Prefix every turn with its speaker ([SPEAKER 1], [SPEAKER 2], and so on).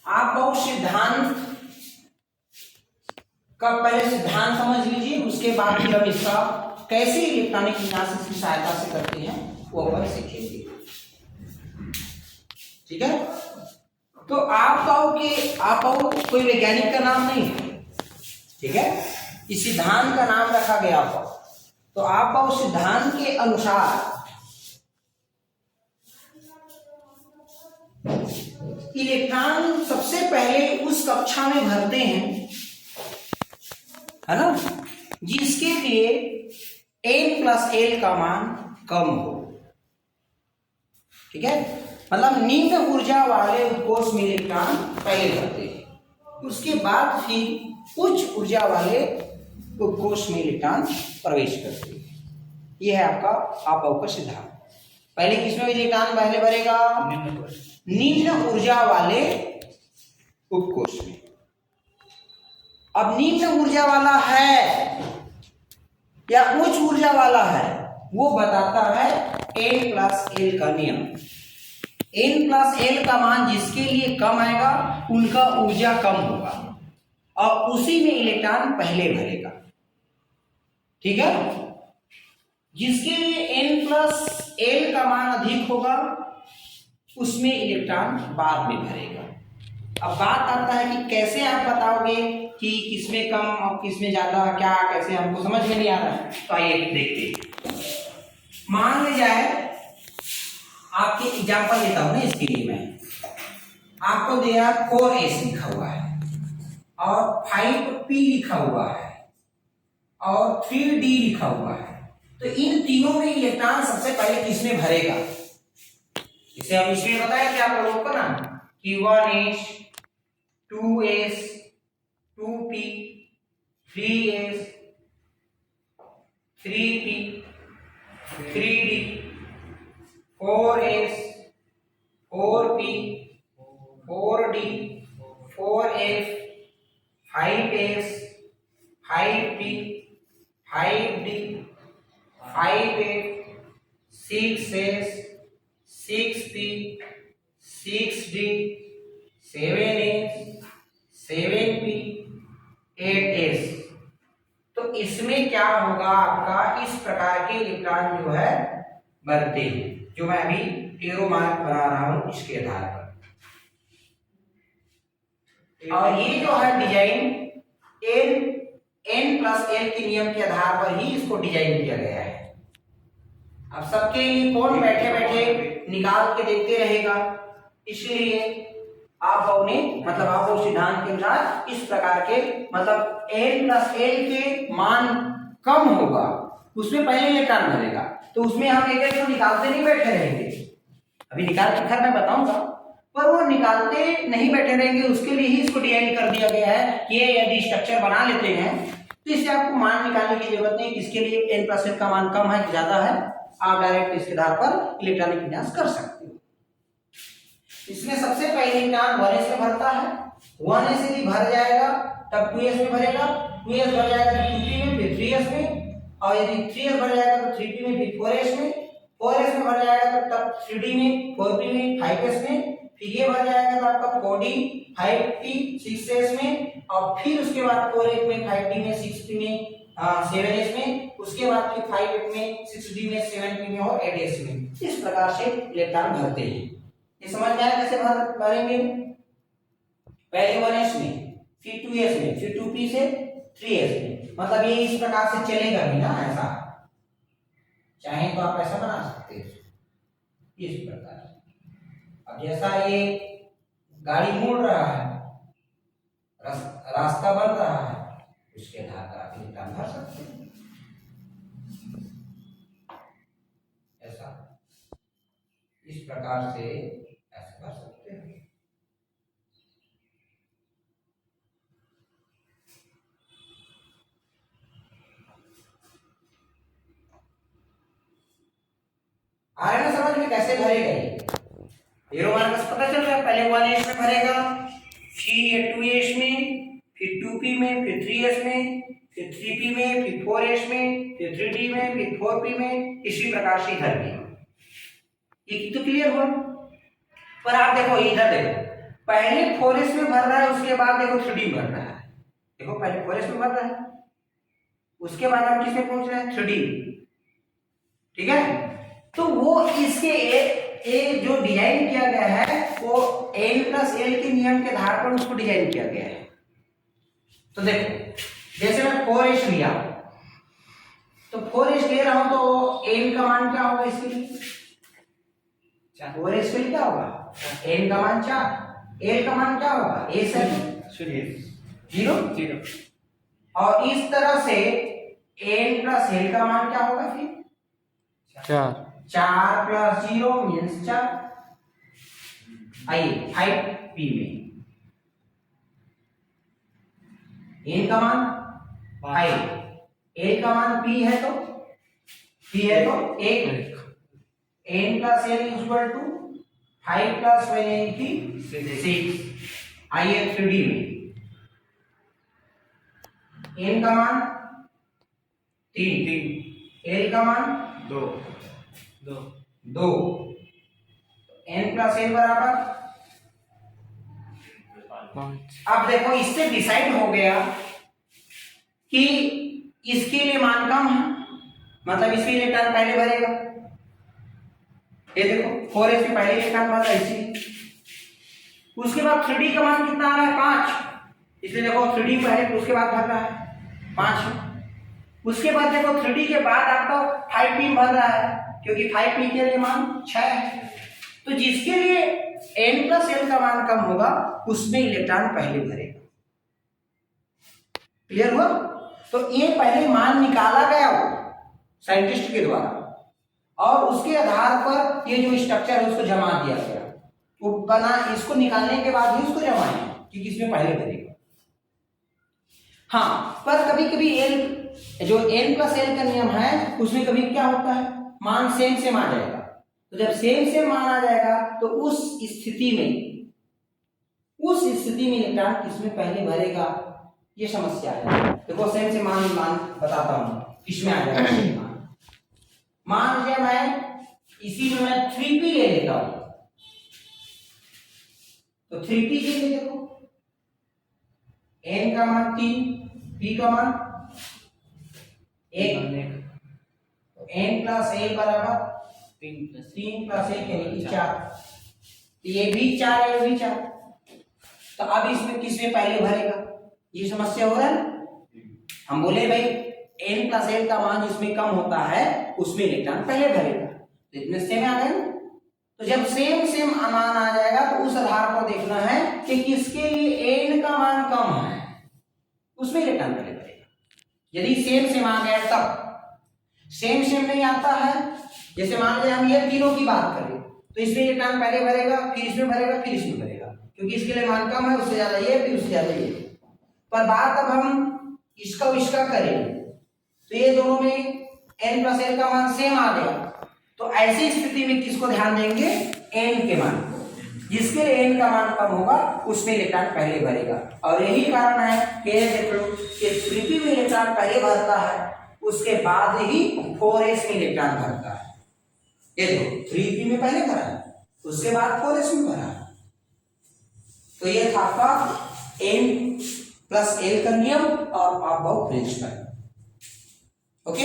[SPEAKER 1] आप बहुत सिद्धांत का पहले सिद्धांत समझ लीजिए, उसके बाद फिर हम इसका कैसे इलेक्ट्रॉनिक विन्यास इसकी सहायता से करते हैं वो अपन सीखेंगे। ठीक है, तो आप कहो कोई वैज्ञानिक का नाम नहीं है, ठीक है, इस सिद्धांत का नाम रखा गया हो, तो आप उस सिद्धांत के अनुसार इलेक्ट्रॉन सबसे पहले उस कक्षा में भरते हैं, है ना, जिसके लिए n+l का मान कम हो। ठीक है, मतलब निम्न ऊर्जा वाले उपकोष में इलेक्ट्रॉन पहले भरते हैं, उसके बाद फिर उच्च ऊर्जा वाले उपकोष में इलेक्ट्रॉन प्रवेश करते हैं। यह है आपका सिद्धांत। पहले किसमें इलेक्ट्रॉन पहले भरेगा? निम्न ऊर्जा वाले उपकोष में। अब निम्न ऊर्जा वाला है या उच्च ऊर्जा वाला है वो बताता है n+l का नियम। n+l का मान जिसके लिए कम आएगा उनका ऊर्जा कम होगा और उसी में इलेक्ट्रॉन पहले भरेगा। ठीक है, जिसके लिए n+l का मान अधिक होगा उसमें इलेक्ट्रॉन बाद में भरेगा। अब बात आता है कि कैसे आप बताओगे कि किसमें कम और किसमें ज्यादा, क्या कैसे, हमको समझ में नहीं आ रहा है, तो आइए देखते हैं। मान ली जाए, आपके एग्जांपल लेता हूं ना, इसके लिए मैं आपको दिया 4s लिखा हुआ है और 5p लिखा हुआ है और 3d लिखा हुआ है, तो इन तीनों में इलेक्ट्रॉन सबसे पहले किसमें भरेगा? इसे हम इसमें बताया कि आप लोगों को ना कि 1s 2s 2p 3s 3p 3d 4s 4p 4d 4f 5s 5p 5d 5f 6s 6p 6d 7s 7p 8s। तो इसमें क्या होगा आपका, इस प्रकार के इलेक्ट्रॉन जो है बनते हैं, जो मैं अभी एरो मार्क बना रहा हूं इसके आधार पर। और ये जो है डिजाइन n+l के नियम के आधार पर ही इसको डिजाइन किया गया है। अब सबके लिए कौन बैठे बैठे निकाल के देखते रहेगा, इसलिए आप उन्हें मतलब आप उस सिद्धांत के अनुसार इस प्रकार के मतलब n+l के मान कम होगा उसमें पहले इलेक्ट्रॉन भरेगा, तो उसमें हम एक एक को निकालते नहीं बैठे रहेंगे। अभी निकाल के खैर मैं बताऊंगा, पर वो निकालते नहीं बैठे रहेंगे, उसके लिए ही इसको डिजाइन कर दिया गया है कि ये यदि स्ट्रक्चर बना लेते हैं तो इससे आपको मान निकालने की जरूरत नहीं, किसके लिए n+l का मान कम है ज्यादा है, आप डायरेक्ट इसके आधार पर इलेक्ट्रॉनिक विन्यास कर सकते हो। इसमें सबसे पहले इलेक्ट्रॉन 1s में भरता है, 1s यदि भर जाएगा तब 2s में भरेगा, 2s भर जाएगा तो 2p में, फिर 3s में, और यदि 3s भर जाएगा तो 3p में, फिर 4s में, 4s में भर जाएगा तो तब 3d में, 4p में, 5s में, फिर ये भर जाएगा तो आपका 4d 5p 6s में, और फिर उसके बाद 4s में, 5d में, 6p में, 7s में, उसके बाद फिर 5s में, 6d में, 7p में और 8s में। इस प्रकार से इलेक्ट्रॉन भरते हैं। ये समझ में आया कैसे भरेंगे? पहले 1s में, फिर 2s में, फिर 2p से 3s में, मतलब ये इस प्रकार से चलेगा भी ना, ऐसा चाहे तो आप ऐसा बना सकते हैं इस प्रकार। अब जैसा ये गाड़ी मुड़ रहा है, रास्ता बन रहा है, उसके आधार पर आप इलेक्ट्रॉन भर सकते हैं। ऐसा इस प्रकार से ऐसे भर सकते हैं। आ रहा है ना समझ में कैसे भरेगा ये? एरो मार्क से पता चल रहा है, पहले 1s में भरेगा, फिर 2s में, फिर 2p में, फिर 3s में, फिर 3p में, फिर 4s में, फिर 3d में, फिर 4p में, इसी प्रकार से इधर भी। ये तो क्लियर हुआ? पर आप देखो इधर देखो, पहले 4s में भर रहा है, उसके बाद देखो 3d में भर रहा है। देखो पहले 4s में भर रहा है, उसके बाद हम किसमें पहुंच रहे हैं, 3d। ठीक है, तो वो इसके जो डिजाइन किया गया है वो n+l के नियम के आधार पर उसको डिजाइन किया गया है। तो देखो जैसे मैं 4s लिया, तो 4s ले रहा हूं तो n का मान क्या होगा इसके लिए, 4s के लिए क्या होगा, n का मान 4, l का मान क्या होगा, a से 0, और इस तरह से n+l का मान क्या होगा फिर 4 + 0 मीन्स 4। आइए 5p में n का मान 5, l का मान p है तो 1, n+l इक्वल टू 5 + 1 की 6। आइए 3d में n का मान 3, l का मान 2, n+l बराबर 5। अब देखो इससे डिसाइड हो गया कि इसके लिए मान कम है, मतलब इसके लिए टर्म पहले भरेगा। ये देखो 4s में पहले टर्म भर रहा है इसी। उसके बाद 3d का मान कितना आ रहा है 5, इसलिए देखो 3d पहले उसके बाद भर रहा है 5। उसके बाद देखो 3d के बाद आपका 5p भर रहा है, क्योंकि 5p के लिए मान 6 है। तो जिसके लिए n+l का मान कम होगा उसमें इलेक्ट्रॉन पहले भरेगा। क्लियर हुआ? तो ये पहले मान निकाला गया साइंटिस्ट के द्वारा, और उसके आधार पर ये जो स्ट्रक्चर है उसको जमा दिया गया। वो बना, इसको निकालने के बाद ही उसको जमाए कि किसमें पहले भरेगा। हाँ, पर कभी कभी जो n+l का नियम है उसमें कभी क्या होता है, मान सेम आ जाएगा। तो जब सेम मान आ जाएगा तो उस स्थिति में इलेक्ट्रॉन किसमें पहले भरेगा, ये समस्या है। देखो सेम मान बताता हूं किसमें आ जाएगा। मान लीजिए मैं इसी में मैं 3p ले लेता हूं, तो 3p के लिए देखो n का मान 3, p का मान 1, तो n+l बराबर 3 + 1 यानी 4। ये भी 4, ये भी 4। तो अब इसमें किसमें पहले भरेगा, ये समस्या हो रहा है ना। हम बोले भाई n+l का मान जिसमें कम होता है उसमें इलेक्ट्रॉन पहले भरेगा, तो इतने सेम आ गए ना। तो जब सेम मान आ जाएगा तो उस आधार पर देखना है कि किसके लिए n का मान कम है, उसमें इलेक्ट्रॉन पहले भरेगा। यदि सेम आ गया तब, सेम नहीं आता है, जैसे मान लीजिए हम ये तीनों की बात करें तो इसमें इलेक्ट्रॉन पहले भरेगा, फिर इसमें भरेगा, फिर इसमें भरेगा, क्योंकि इसके लिए मान कम है, उससे ज्यादा ये, फिर उससे ज्यादा ये। पर बात अब हम इसका करें तो ये दोनों में n+l का मान सेम आ गया, तो ऐसी स्थिति में किसको ध्यान देंगे, n के मान को। जिसके लिए n का मान कम होगा उसमें इलेक्ट्रॉन पहले भरेगा। और यही कारण है कि देख लो कि 3p में इलेक्ट्रॉन पहले भरता है, उसके बाद ही 4s में इलेक्ट्रॉन भरता है। ये देखो 3p में पहले भरा है, उसके बाद 4s में भरा है। तो ये था आपका n+l का नियम और आप बहुत प्रिंसिपल। ओके।